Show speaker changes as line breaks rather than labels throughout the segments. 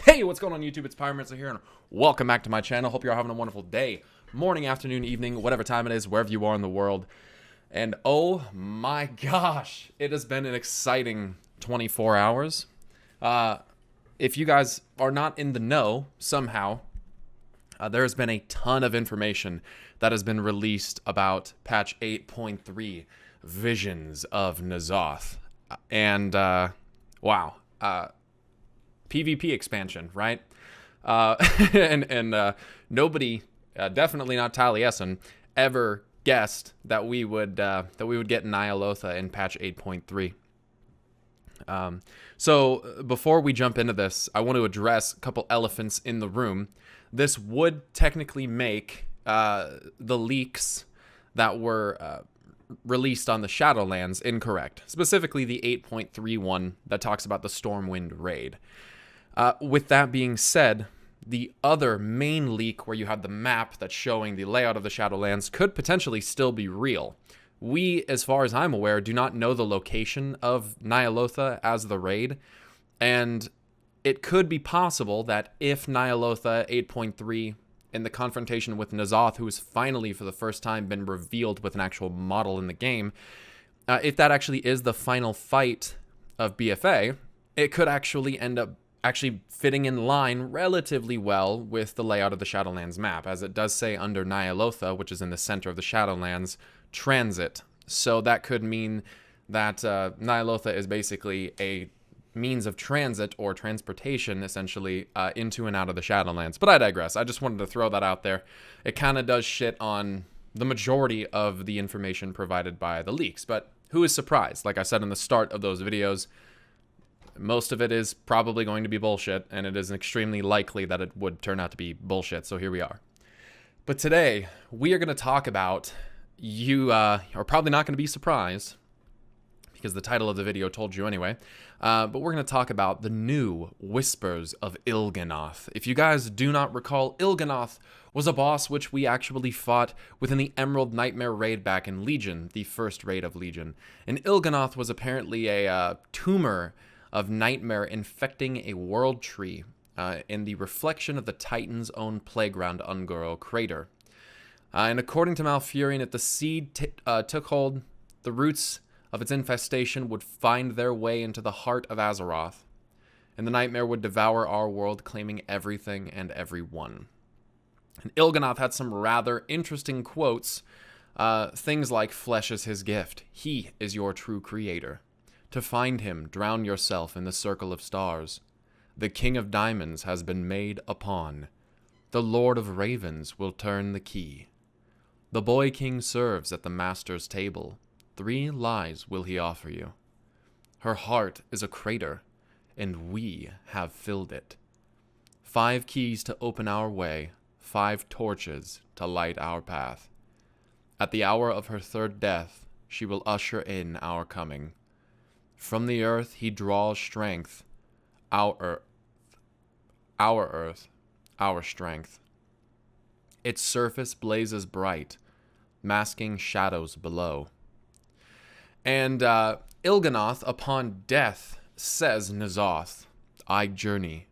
Hey, what's going on YouTube? It's Pyromancer here, and welcome back to my channel. Hope you're having a wonderful day, morning, afternoon, evening, whatever time it is, wherever you are in the world. And oh my gosh, it has been an exciting 24 hours. If you guys are not in the know somehow, there has been a ton of information that has been released about patch 8.3, Visions of N'alotha. And, wow. PvP expansion, right? And nobody, definitely not Taliesin, ever guessed that we would get ny'alotha in patch 8.3. So before we jump into this, I want to address a couple elephants in the room. This would technically make the leaks that were released on the Shadowlands incorrect, specifically the 8.3 one that talks about the Stormwind raid. With that being said, the other main leak where you had the map that's showing the layout of the Shadowlands could potentially still be real. We, as far as I'm aware, do not know the location of ny'alotha as the raid, and it could be possible that if ny'alotha 8.3 in the confrontation with N'alotha, who has finally for the first time been revealed with an actual model in the game, if that actually is the final fight of BFA, it could actually end up fitting in line relatively well with the layout of the Shadowlands map, as it does say under ny'alotha, which is in the center of the Shadowlands, transit. So that could mean that ny'alotha is basically a means of transit or transportation, essentially, into and out of the Shadowlands. But I digress. I just wanted to throw that out there. It kind of does shit on the majority of the information provided by the leaks, but who is surprised? Like I said in the start of those videos, most of it is probably going to be bullshit, and it is extremely likely that it would turn out to be bullshit, so here we are. But today, we are going to talk about, you are probably not going to be surprised, because the title of the video told you anyway, but we're going to talk about the new Whispers of Il'gynoth. If you guys do not recall, Il'gynoth was a boss which we actually fought within the Emerald Nightmare raid back in Legion, the first raid of Legion. And Il'gynoth was apparently a tumor of nightmare infecting a world tree in the reflection of the Titan's own playground Ungoro crater. And according to Malfurion, if the seed took hold, the roots of its infestation would find their way into the heart of Azeroth, and the nightmare would devour our world, claiming everything and everyone. And Il'gynoth had some rather interesting quotes, things like, "Flesh is his gift. He is your true creator. To find him, drown yourself in the circle of stars. The King of Diamonds has been made a pawn. The Lord of Ravens will turn the key. The Boy King serves at the Master's table. 3 lies will he offer you. Her heart is a crater, and we have filled it. 5 keys to open our way, 5 torches to light our path. At the hour of her 3rd death, she will usher in our coming. From the earth he draws strength, our earth, our strength. Its surface blazes bright, masking shadows below." And Il'gynoth, upon death, says, "N'alotha, I journey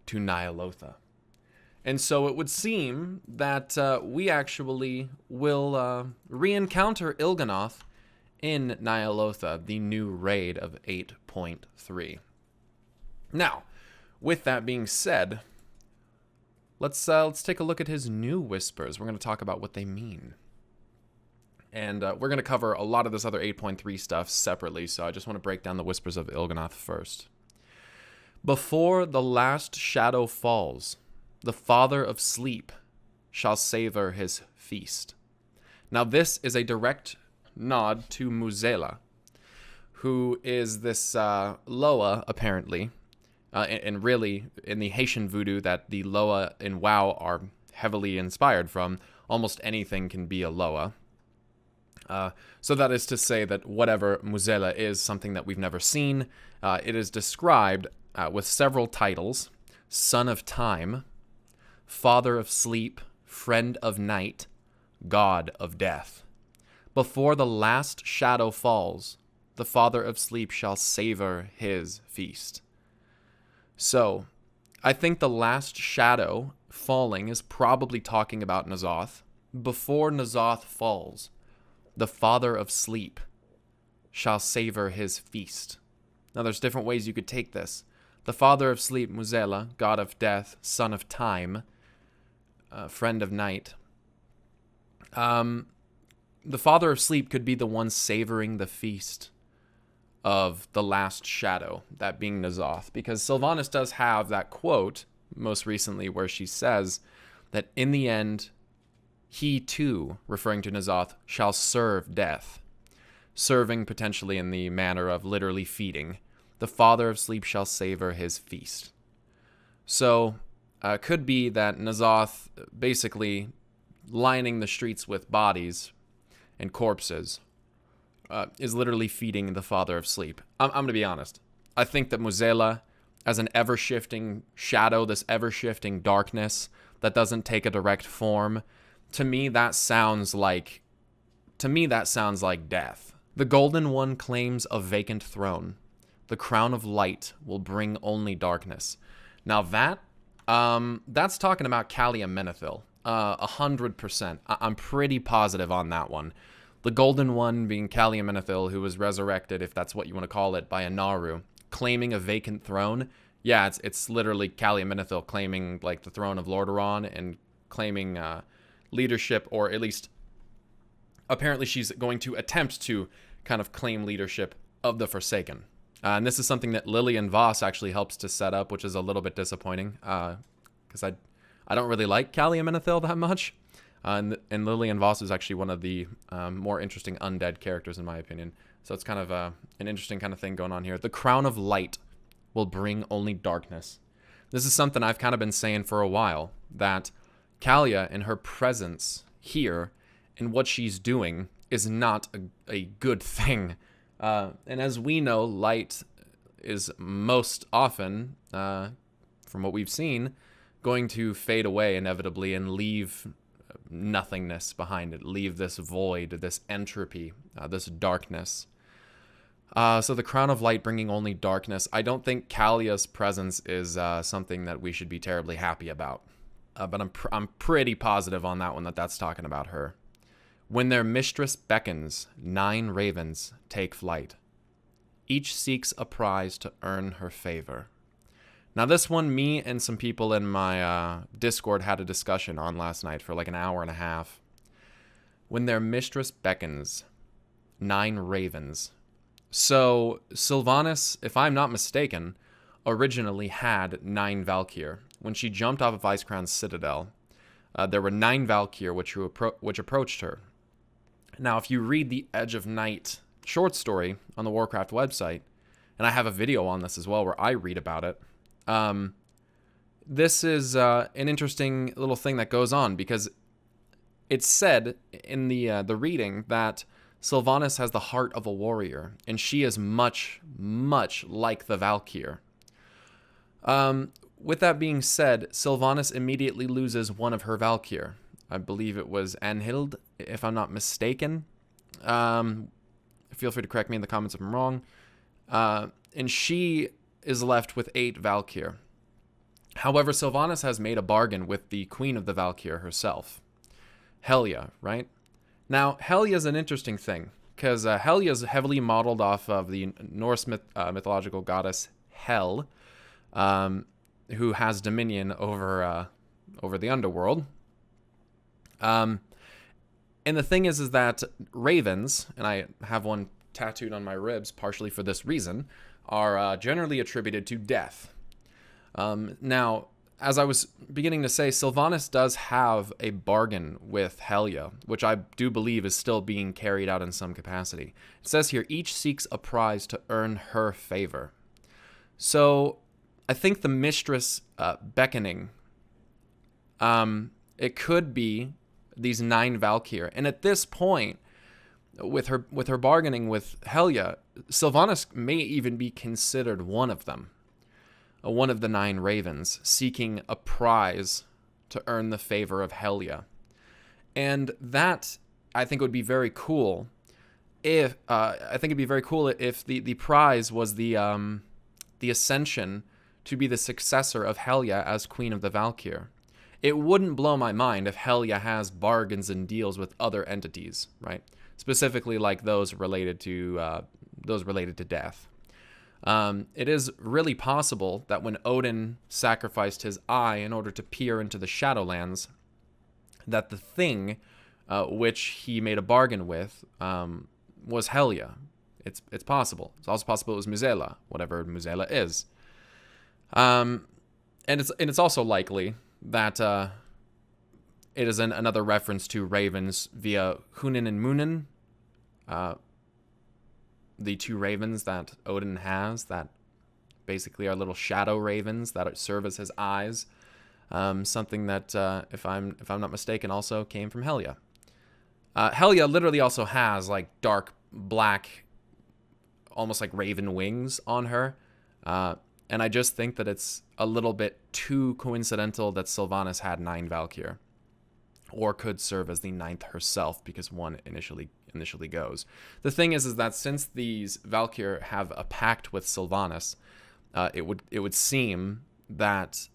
to ny'alotha." And so it would seem that we actually will re-encounter Il'gynoth in ny'alotha, the new raid of 8.3. Now, with that being said, let's take a look at his new whispers. We're going to talk about what they mean. And we're going to cover a lot of this other 8.3 stuff separately, so I just want to break down the Whispers of Il'gynoth first. "Before the last shadow falls, the Father of Sleep shall savor his feast." Now this is a direct nod to Muzela, who is this Loa, apparently, and really, in the Haitian voodoo that the Loa in WoW are heavily inspired from, almost anything can be a Loa. So that is to say that whatever Muzela is something that we've never seen. It is described with several titles: Son of Time, Father of Sleep, Friend of Night, God of Death. Before the last shadow falls, the Father of Sleep shall savor his feast. So, I think the last shadow falling is probably talking about N'alotha. Before N'alotha falls, the father of sleep shall savor his feast. Now, there's different ways you could take this. The father of sleep, Muzela, god of death, son of time, friend of night. The father of sleep could be the one savoring the feast of the last shadow, that being N'alotha, because Sylvanas does have that quote most recently where she says that in the end, he too, referring to N'alotha, shall serve death, serving potentially in the manner of literally feeding. The father of sleep shall savor his feast. So, could be that N'alotha basically lining the streets with bodies and corpses is literally feeding the father of sleep. I'm going to be honest. I think that Muzela, as an ever-shifting shadow, this ever-shifting darkness that doesn't take a direct form, to me that sounds like death. The Golden One claims a vacant throne. The crown of light will bring only darkness. Now that's talking about Calia Menethil. 100%. I'm pretty positive on that one. The Golden One being Calia Menethil, who was resurrected, if that's what you want to call it, by a Naru, claiming a vacant throne. Yeah, it's literally Calia Menethil claiming like the throne of Lordaeron and claiming leadership, or at least apparently she's going to attempt to kind of claim leadership of the Forsaken. And this is something that Lillian Voss actually helps to set up, which is a little bit disappointing because I don't really like Calia Menethil that much. And Lillian Voss is actually one of the more interesting undead characters, in my opinion. So it's kind of an interesting kind of thing going on here. The crown of light will bring only darkness. This is something I've kind of been saying for a while, that Calia and her presence here and what she's doing is not a good thing. And as we know, light is most often, from what we've seen, going to fade away inevitably and leave nothingness behind it, leave this void, this entropy, this darkness. So the crown of light bringing only darkness. I don't think Calia's presence is something that we should be terribly happy about. But I'm pretty positive on that one that's talking about her. When their mistress beckons, 9 ravens take flight. Each seeks a prize to earn her favor. Now this one, me and some people in my Discord had a discussion on last night for like an hour and a half. When their mistress beckons, 9 ravens. So Sylvanas, if I'm not mistaken, originally had 9 Valkyr. When she jumped off of Icecrown's citadel, there were 9 Valkyr which approached her. Now, if you read the Edge of Night short story on the Warcraft website, and I have a video on this as well where I read about it, this is an interesting little thing that goes on, because it's said in the reading that Sylvanas has the heart of a warrior, and she is much, much like the Valkyr. With that being said, Sylvanas immediately loses one of her Valkyr. I believe it was Anhild, if I'm not mistaken. Feel free to correct me in the comments if I'm wrong. And she is left with 8 Valkyr. However, Sylvanas has made a bargain with the queen of the Valkyr herself, Helia, right? Now, Helia is an interesting thing, because Helia is heavily modeled off of the Norse mythological goddess Hel, who has dominion over the underworld. And the thing is that ravens, and I have one tattooed on my ribs partially for this reason, are generally attributed to death. Now, as I was beginning to say, Sylvanas does have a bargain with Helia, which I do believe is still being carried out in some capacity. It says here, each seeks a prize to earn her favor. So I think the mistress beckoning, it could be these 9 Valkyr. And at this point, with her bargaining with Helia, Sylvanas may even be considered one of them. One of the 9 ravens, seeking a prize to earn the favor of Helia. And that, I think, would be very cool if the prize was the ascension to be the successor of Helia as Queen of the Valkyr. It wouldn't blow my mind if Helia has bargains and deals with other entities, right? Specifically like those related to death. It is really possible that when Odin sacrificed his eye in order to peer into the Shadowlands, that the thing which he made a bargain with was Helia. It's possible. It's also possible it was Muzela, whatever Muzela is. And it's also likely that it is another reference to ravens via Hunin and Munin, the two ravens that Odin has that basically are little shadow ravens that serve as his eyes. Something that, if I'm not mistaken, also came from Helia. Helia literally also has like dark black, almost like raven wings on her. And I just think that it's a little bit too coincidental that Sylvanas had 9 Valkyr, or could serve as the 9th herself because one initially goes. The thing is that since these Valkyr have a pact with Sylvanas, it would seem that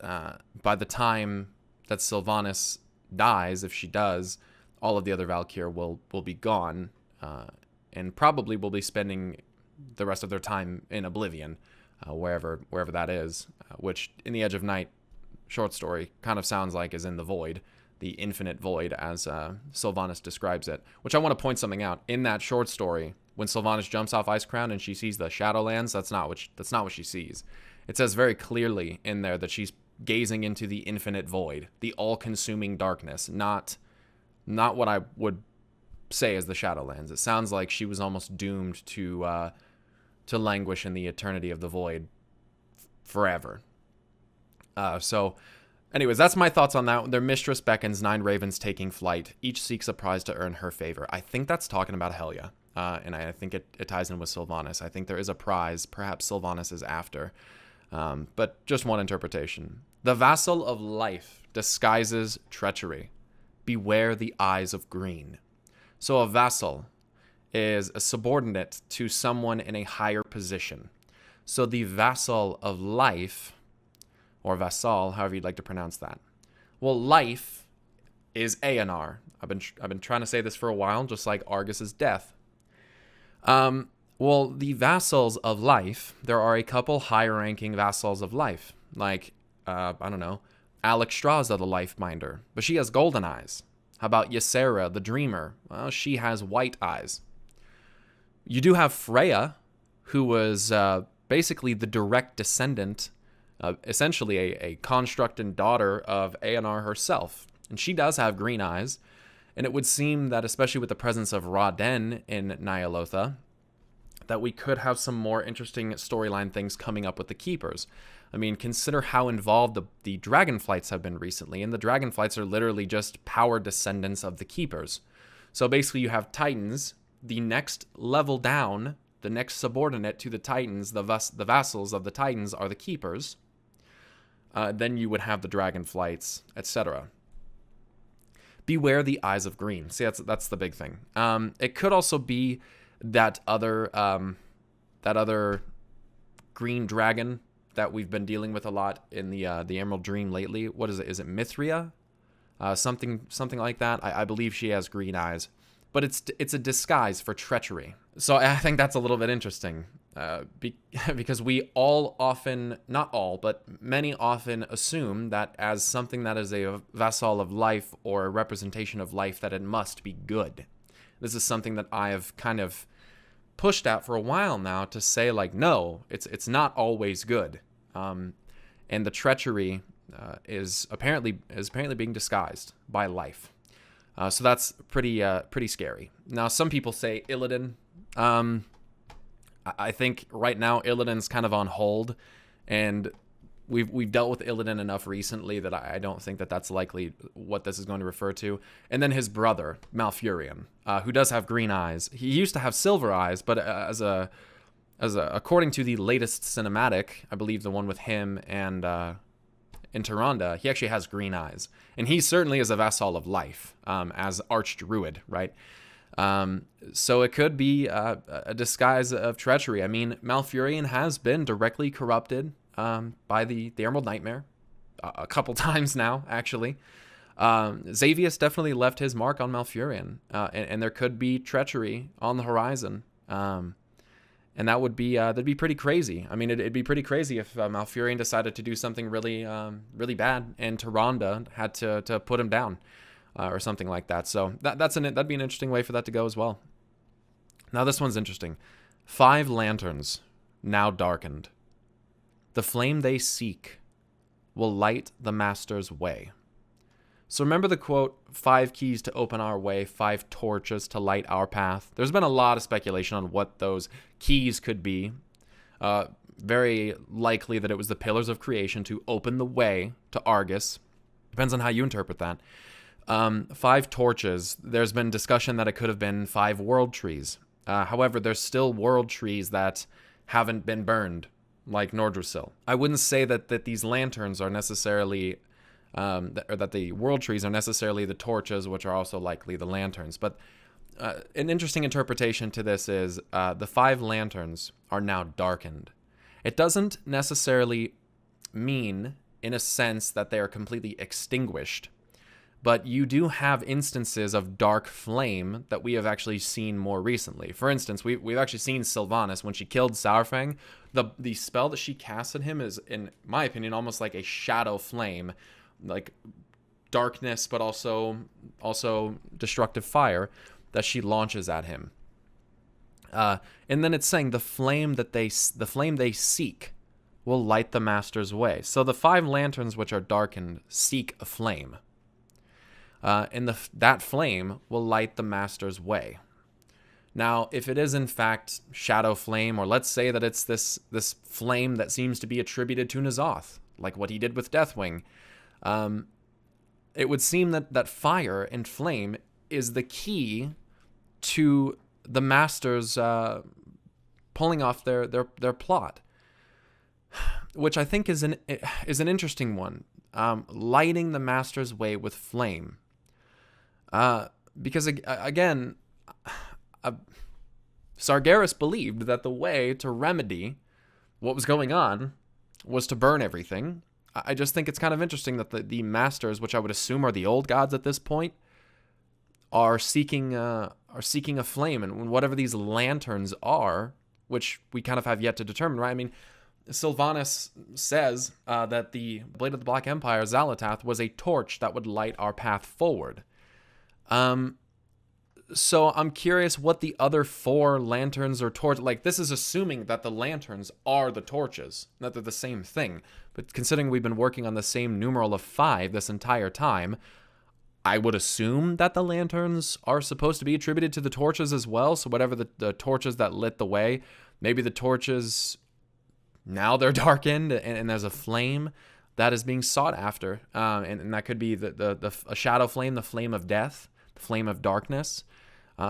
by the time that Sylvanas dies, if she does, all of the other Valkyr will be gone, and probably will be spending the rest of their time in oblivion, wherever that is, which in the Edge of Night short story kind of sounds like is in the void, the infinite void, as Sylvanas describes it. Which I want to point something out. In that short story, when Sylvanas jumps off Icecrown and she sees the Shadowlands, that's not what she sees. It says very clearly in there that she's gazing into the infinite void, the all-consuming darkness, not what I would say is the Shadowlands. It sounds like she was almost doomed to languish in the eternity of the void forever. So anyways, that's my thoughts on that. Their mistress beckons, 9 ravens taking flight. Each seeks a prize to earn her favor. I think that's talking about Helia. And I think it ties in with Sylvanas. I think there is a prize. Perhaps Sylvanas is after. But just one interpretation. The vassal of life disguises treachery. Beware the eyes of green. So a vassal is a subordinate to someone in a higher position. So the vassal of life, or vassal, however you'd like to pronounce that. Well, life is Aenar. I've been trying to say this for a while, just like Argus's death. Well, the vassals of life, there are a couple higher-ranking vassals of life, like, I don't know, Alexstrasza the Lifeminder, but she has golden eyes. How about Ysera the Dreamer? Well, she has white eyes. You do have Freya, who was basically the direct descendant, essentially a construct and daughter of Aenar herself. And she does have green eyes. And it would seem that, especially with the presence of Ra-Den in ny'alotha, that we could have some more interesting storyline things coming up with the Keepers. I mean, consider how involved the Dragonflights have been recently, and the Dragonflights are literally just power descendants of the Keepers. So basically you have Titans, the next level down, the next subordinate to the Titans, the vassals of the Titans are the Keepers. Then you would have the Dragonflights, etc. Beware the eyes of green. See, that's the big thing. It could also be that other green dragon that we've been dealing with a lot in the Emerald Dream lately. What is it? Is it Mithria? Something like that. I believe she has green eyes, but it's a disguise for treachery. So I think that's a little bit interesting, because we all often, not all, but many often assume that as something that is a vassal of life or a representation of life, that it must be good. This is something that I have kind of pushed at for a while now to say, like, no, it's not always good, and the treachery is apparently being disguised by life. So that's pretty scary. Now, some people say Illidan. I think right now Illidan's kind of on hold, and we've dealt with Illidan enough recently that I don't think that that's likely what this is going to refer to. And then his brother, Malfurion, who does have green eyes. He used to have silver eyes, but according to the latest cinematic, I believe the one with him and in Tyrande, he actually has green eyes. And he certainly is a vassal of life, as Archdruid, right? So it could be a disguise of treachery. I mean, Malfurion has been directly corrupted by the Emerald Nightmare a couple times now, actually. Xavius definitely left his mark on Malfurion, and there could be treachery on the horizon. And that'd be pretty crazy. I mean, it'd be pretty crazy if Malfurion decided to do something really, really bad, and Tyrande had to put him down, or something like that. So that'd be an interesting way for that to go as well. Now this one's interesting. 5 lanterns, now darkened. The flame they seek will light the master's way. So remember the quote, 5 keys to open our way, 5 torches to light our path. There's been a lot of speculation on what those keys could be. Very likely that it was the pillars of creation to open the way to Argus. Depends on how you interpret that. 5 torches. There's been discussion that it could have been 5 world trees. However, there's still world trees that haven't been burned, like Nordrusil. I wouldn't say that these lanterns are necessarily... or that the world trees are necessarily the torches, which are also likely the lanterns. But an interesting interpretation to this is the 5 lanterns are now darkened. It doesn't necessarily mean, in a sense, that they are completely extinguished. But you do have instances of dark flame that we have actually seen more recently. For instance, we've actually seen Sylvanas, when she killed Saurfang, the spell that she cast at him is, in my opinion, almost like a shadow flame, like darkness, but also destructive fire that she launches at him. And then it's saying the flame they seek will light the master's way. So the 5 lanterns which are darkened seek a flame. And that flame will light the master's way. Now, if it is in fact shadow flame, or let's say that it's this flame that seems to be attributed to N'alotha, like what he did with Deathwing, it would seem that fire and flame is the key to the masters pulling off their plot, which I think is an interesting one. Lighting the master's way with flame, because again, Sargeras believed that the way to remedy what was going on was to burn everything. I just think it's kind of interesting that the masters, which I would assume are the old gods at this point, are seeking a flame, and whatever these lanterns are, which we kind of have yet to determine, right? I mean, Sylvanas says that the Blade of the Black Empire, Ny'alotha, was a torch that would light our path forward. So I'm curious what the other 4 lanterns or torches, like, this is assuming that the lanterns are the torches, that they're the same thing. But considering we've been working on the same numeral of 5 this entire time, I would assume that the lanterns are supposed to be attributed to the torches as well. So whatever the torches that lit the way, maybe the torches, now they're darkened and there's a flame that is being sought after. And that could be a shadow flame, the flame of death, the flame of darkness.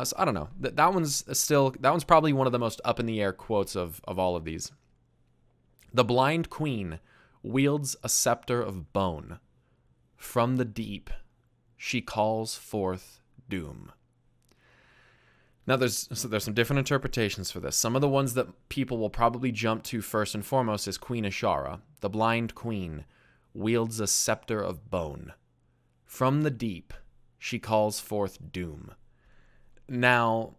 So I don't know. That one's probably one of the most up in the air quotes of all of these. The blind queen wields a scepter of bone. From the deep, she calls forth doom. Now, there's some different interpretations for this. Some of the ones that people will probably jump to first and foremost is Queen Ashara. The blind queen wields a scepter of bone. From the deep, she calls forth doom. Now,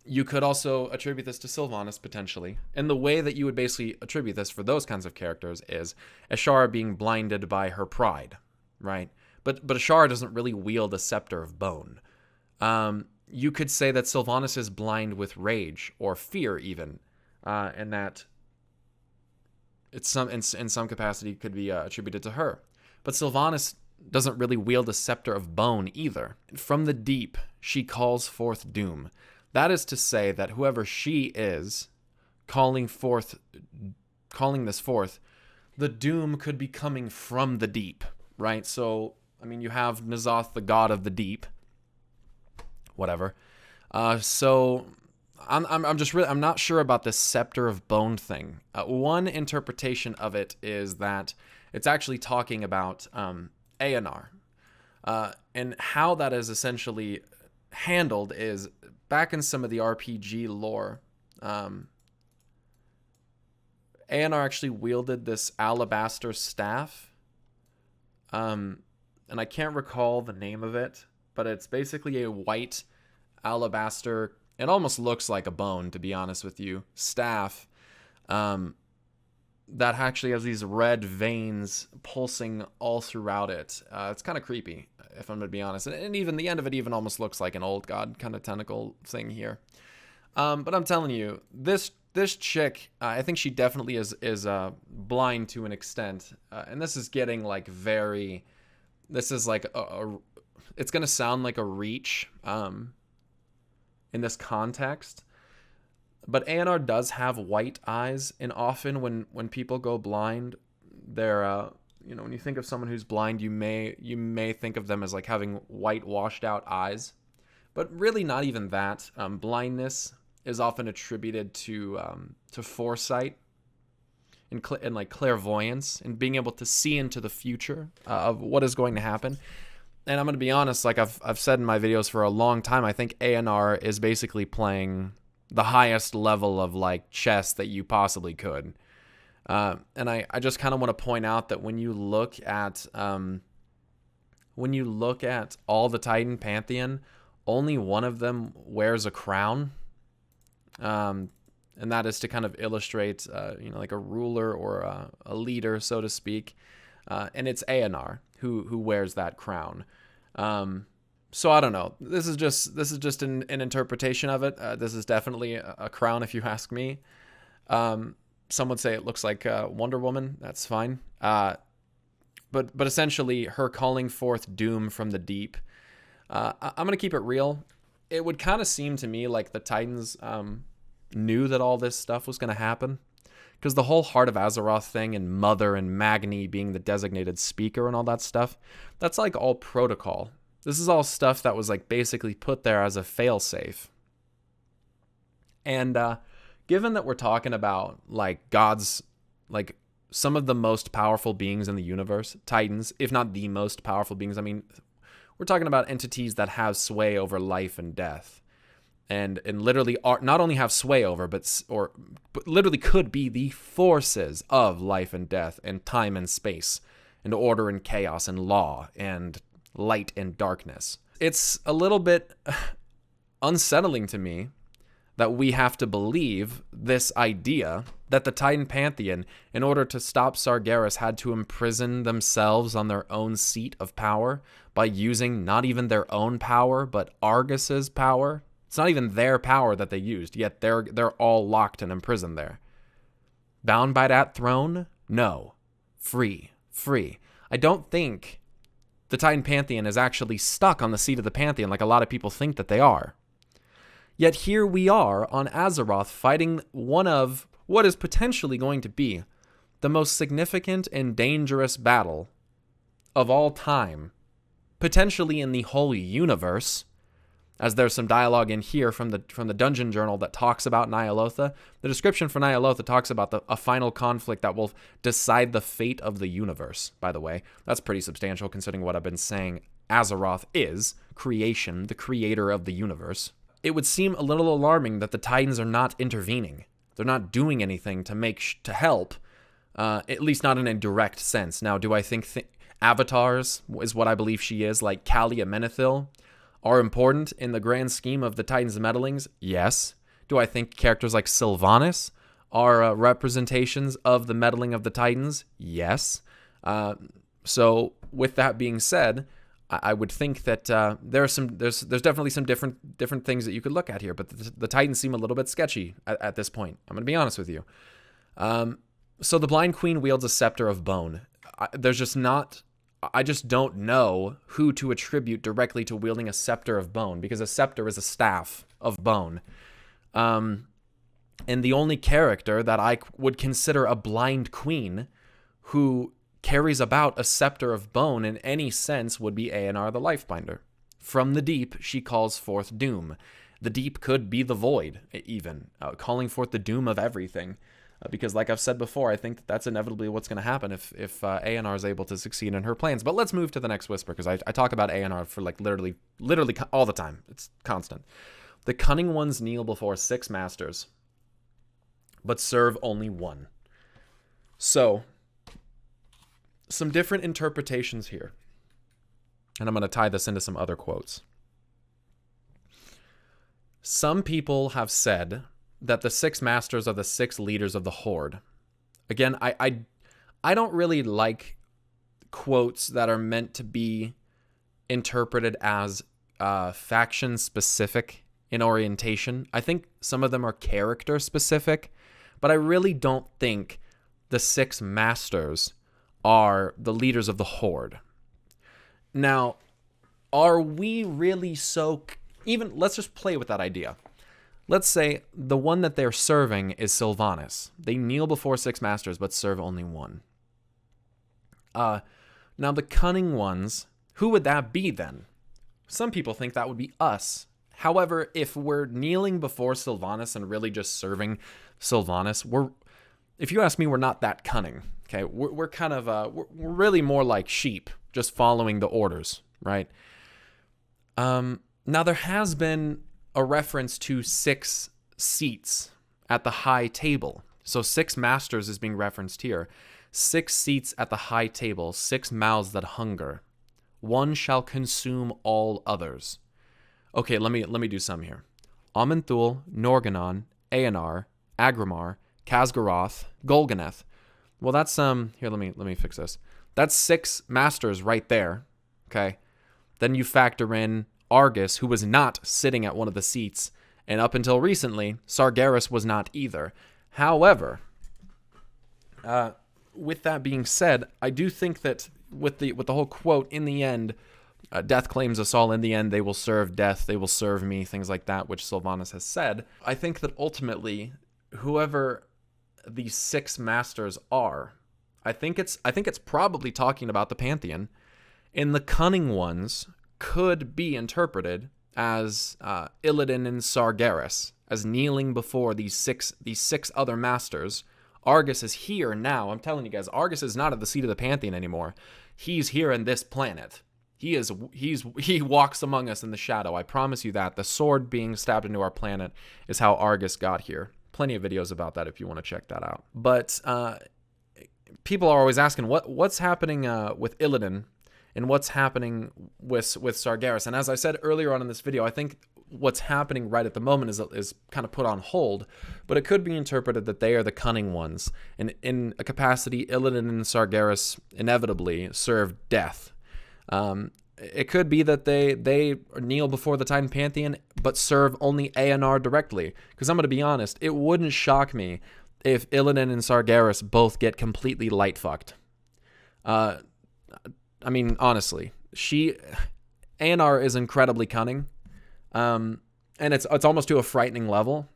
you could also attribute this to Sylvanas, potentially. And the way that you would basically attribute this for those kinds of characters is Ashara being blinded by her pride, right? But Ashara doesn't really wield a scepter of bone. You could say that Sylvanas is blind with rage or fear, even, and that it's in some capacity could be attributed to her. But Sylvanas doesn't really wield a scepter of bone either. From the deep, she calls forth doom. That is to say that whoever she is calling this forth, the doom could be coming from the deep, right? So, I mean, you have N'alotha, the god of the deep, whatever. So I'm not sure about this scepter of bone thing. One interpretation of it is that it's actually talking about Aenar. And how that is essentially handled is back in some of the RPG lore. A&R actually wielded this alabaster staff. And I can't recall the name of it, but it's basically a white alabaster. It almost looks like a bone, to be honest with you. Staff. That actually has these red veins pulsing all throughout it. It's kind of creepy, if I'm going to be honest. And even the end of it even almost looks like an old god kind of tentacle thing here. But I'm telling you, this chick, I think she definitely is blind to an extent. And this is getting like this is like it's going to sound like a reach in this context. But A&R does have white eyes, and often when people go blind, they're when you think of someone who's blind, you may think of them as like having white washed out eyes, but really not even that. Blindness is often attributed to foresight and like clairvoyance and being able to see into the future of what is going to happen. And I'm going to be honest, like I've said in my videos for a long time, I think A&R is basically playing the highest level of like chess that you possibly could. And I just kind of want to point out that when you look at all the Titan Pantheon, only one of them wears a crown. And that is to kind of illustrate, like a ruler or a leader, so to speak. And it's A&R who wears that crown. So I don't know. This is just an interpretation of it. This is definitely a crown, if you ask me. Some would say it looks like Wonder Woman. That's fine. But essentially, her calling forth doom from the deep. I'm gonna keep it real. It would kind of seem to me like the Titans knew that all this stuff was gonna happen, because the whole Heart of Azeroth thing and Mother and Magni being the designated speaker and all that stuff, that's like all protocol. This is all stuff that was like basically put there as a failsafe. And given that we're talking about like gods, like some of the most powerful beings in the universe, Titans, if not the most powerful beings, I mean, we're talking about entities that have sway over life and death. And literally are not only have sway over, but literally could be the forces of life and death and time and space and order and chaos and law and light and darkness. It's a little bit unsettling to me that we have to believe this idea that the Titan Pantheon, in order to stop Sargeras, had to imprison themselves on their own seat of power by using not even their own power, but Argus's power. It's not even their power that they used, yet they're all locked and imprisoned there. Bound by that throne? No. Free. I don't think the Titan Pantheon is actually stuck on the seat of the Pantheon like a lot of people think that they are. Yet here we are on Azeroth fighting one of what is potentially going to be the most significant and dangerous battle of all time, potentially in the whole universe, as there's some dialogue in here from the Dungeon Journal that talks about ny'alotha. The description for ny'alotha talks about a final conflict that will decide the fate of the universe, by the way. That's pretty substantial considering what I've been saying. Azeroth is creation, the creator of the universe. It would seem a little alarming that the Titans are not intervening. They're not doing anything to help, at least not in a direct sense. Now, do I think avatars is what I believe she is, like Calia Menethil, are important in the grand scheme of the Titans' meddlings? Yes. Do I think characters like Sylvanas are representations of the meddling of the Titans? Yes. So with that being said, I would think that there's definitely some different things that you could look at here, but the Titans seem a little bit sketchy at this point. I'm going to be honest with you. So the Blind Queen wields a scepter of bone. I just don't know who to attribute directly to wielding a scepter of bone, because a scepter is a staff of bone. And the only character that I would consider a blind queen who carries about a scepter of bone in any sense would be A&R the Lifebinder. From the deep, she calls forth doom. The deep could be the void, even, calling forth the doom of everything. Because like I've said before, I think that's inevitably what's going to happen if A&R is able to succeed in her plans. But let's move to the next whisper, because I talk about A&R for like literally all the time. It's constant. The cunning ones kneel before 6 masters, but serve only one. So, some different interpretations here. And I'm going to tie this into some other quotes. Some people have said that the 6 masters are the 6 leaders of the Horde. Again, I don't really like quotes that are meant to be interpreted as faction specific in orientation. I think some of them are character specific, but I really don't think the 6 masters are the leaders of the Horde. Now, are we really so... Even, let's just play with that idea. Let's say the one that they're serving is Sylvanas. They kneel before 6 masters, but serve only one. Now, the cunning ones, who would that be then? Some people think that would be us. However, if we're kneeling before Sylvanas and really just serving Sylvanas, if you ask me, we're not that cunning. Okay, we're kind of we're really more like sheep, just following the orders, right? Now there has been a reference to 6 seats at the high table. So 6 masters is being referenced here. 6 seats at the high table, 6 mouths that hunger. One shall consume all others. Okay, let me do some here. Amenthul, Norganon, Aenar, Agramar, Khazgaroth, Golganeth. Well, that's here, let me fix this. That's 6 masters right there. Okay. Then you factor in Argus, who was not sitting at one of the seats, and up until recently, Sargeras was not either. However, with that being said, I do think that with the whole quote, in the end, death claims us all, in the end they will serve death, they will serve me, things like that, which Sylvanas has said. I think that ultimately, whoever these 6 masters are, I think it's probably talking about the Pantheon, and the cunning ones could be interpreted as Illidan and Sargeras, as kneeling before these six other masters. Argus is here now. I'm telling you guys, Argus is not at the seat of the Pantheon anymore. He's here in this planet. He walks among us in the shadow. I promise you that. The sword being stabbed into our planet is how Argus got here. Plenty of videos about that if you want to check that out. But people are always asking what's happening with Illidan and what's happening with Sargeras. And as I said earlier on in this video, I think what's happening right at the moment is kind of put on hold, but it could be interpreted that they are the cunning ones. And in a capacity, Illidan and Sargeras inevitably serve death. It could be that they kneel before the Titan Pantheon, but serve only Aenar directly. Because I'm going to be honest, it wouldn't shock me if Illidan and Sargeras both get completely light-fucked. I mean, honestly, Aenar is incredibly cunning, and it's almost to a frightening level,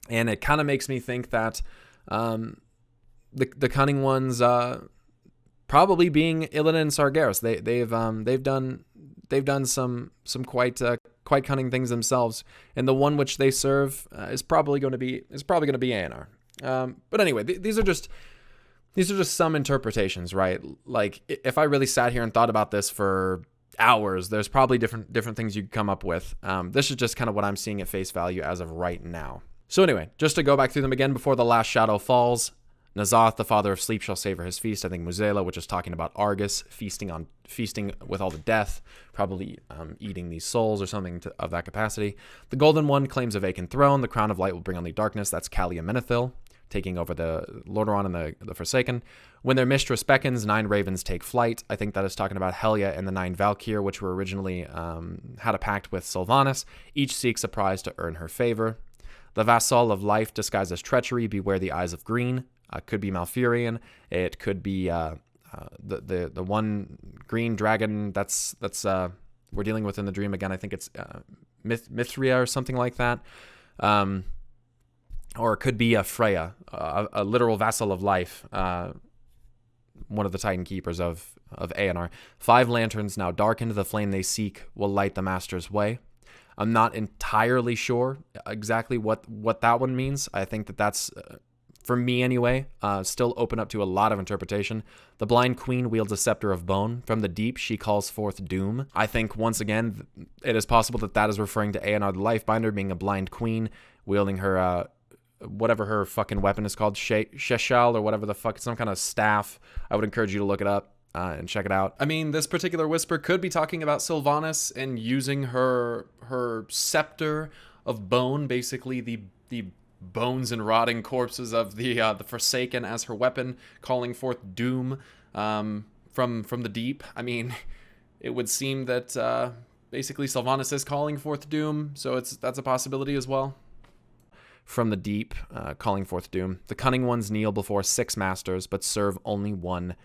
and it kind of makes me think that the cunning ones, probably being Illidan and Sargeras, they've done some quite cunning things themselves, and the one which they serve is probably going to be Aenar. But anyway, these are just some interpretations, right? Like, if I really sat here and thought about this for hours, there's probably different things you could come up with. This is just kind of what I'm seeing at face value as of right now. So anyway, just to go back through them again before the last shadow falls. N'Zoth, the father of sleep, shall savor his feast. I think Muzela, which is talking about Argus feasting with all the death, probably eating these souls or something of that capacity. The Golden One claims a vacant throne. The crown of light will bring only darkness. That's Calia Menethil, taking over the Lordaeron and the Forsaken. When their mistress beckons, 9 ravens take flight. I think that is talking about Helia and the 9 Valkyr, which were originally had a pact with Sylvanas. Each seeks a prize to earn her favor. The vassal of life disguises treachery. Beware the eyes of green. Could be Malfurion. It could be the one green dragon that's we're dealing with in the dream again. I think it's Mithria or something like that. Or it could be a Freya, a literal vassal of life, one of the Titan keepers of Aenar. 5 lanterns now darkened. The flame they seek will light the master's way. I'm not entirely sure exactly what that one means. I think that's, for me anyway, still open up to a lot of interpretation. The blind queen wields a scepter of bone. From the deep, she calls forth doom. I think, once again, it is possible that is referring to Aenar the Lifebinder, being a blind queen, wielding her whatever her fucking weapon is called, Sheshal or whatever the fuck, some kind of staff. I would encourage you to look it up and check it out. I mean, this particular whisper could be talking about Sylvanas and using her scepter of bone, basically the bones and rotting corpses of the Forsaken as her weapon, calling forth doom from the deep. I mean, it would seem that basically Sylvanas is calling forth doom, so that's a possibility as well. From the deep, calling forth doom. The cunning ones kneel before 6 masters, but serve only one.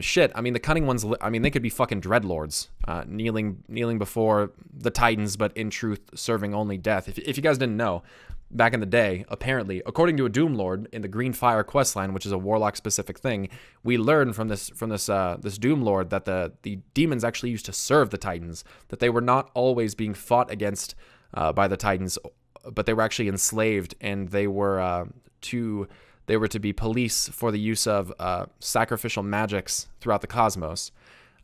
Shit, I mean, the cunning ones, I mean, they could be fucking dreadlords, kneeling before the titans, but in truth, serving only death. If you guys didn't know, back in the day, apparently, according to a Doom Lord in the Green Fire questline, which is a warlock-specific thing, we learned from this Doom Lord that the demons actually used to serve the titans, that they were not always being fought against by the titans, but they were actually enslaved, and they were to be police for the use of sacrificial magics throughout the cosmos.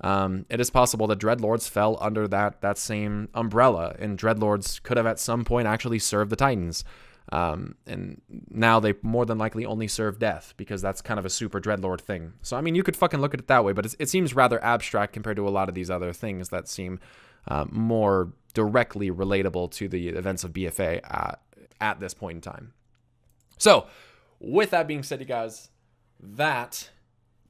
It is possible that Dreadlords fell under that same umbrella, and Dreadlords could have at some point actually served the Titans. And now they more than likely only serve death, because that's kind of a super Dreadlord thing. So, I mean, you could fucking look at it that way, but it seems rather abstract compared to a lot of these other things that seem more directly relatable to the events of BFA at this point in time. So, with that being said, you guys, that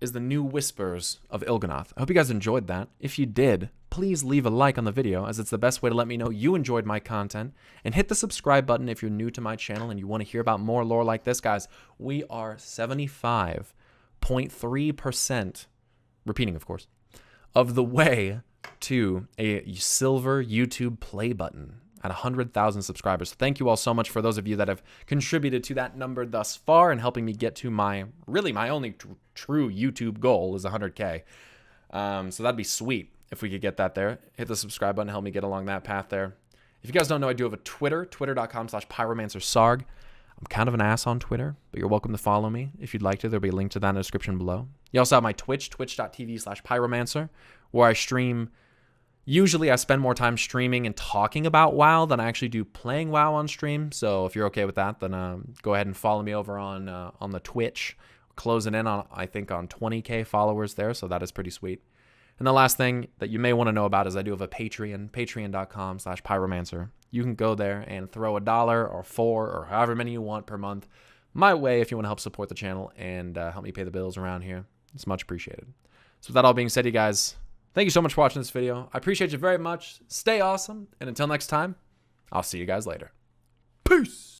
is the new Whispers of Il'gynoth. I hope you guys enjoyed that. If you did, please leave a like on the video, as it's the best way to let me know you enjoyed my content. And hit the subscribe button if you're new to my channel and you want to hear about more lore like this, guys. We are 75.3%, repeating of course, of the way to a silver YouTube play button at 100,000 subscribers. So thank you all so much for those of you that have contributed to that number thus far and helping me get to my only true YouTube goal is 100K. So that'd be sweet if we could get that there. Hit the subscribe button, help me get along that path there. If you guys don't know, I do have a Twitter, twitter.com/pyromancersarg. I'm kind of an ass on Twitter, but you're welcome to follow me if you'd like to. There'll be a link to that in the description below. You also have my Twitch, twitch.tv/pyromancer, where I stream. Usually I spend more time streaming and talking about WoW than I actually do playing WoW on stream. So if you're okay with that, then go ahead and follow me over on the Twitch. Closing in on, I think, on 20K followers there, so that is pretty sweet. And the last thing that you may want to know about is I do have a Patreon, patreon.com/pyromancer. You can go there and throw $1 or $4 or however many you want per month my way if you want to help support the channel and help me pay the bills around here. It's much appreciated. So with that all being said, you guys, thank you so much for watching this video. I appreciate you very much. Stay awesome. And until next time, I'll see you guys later. Peace.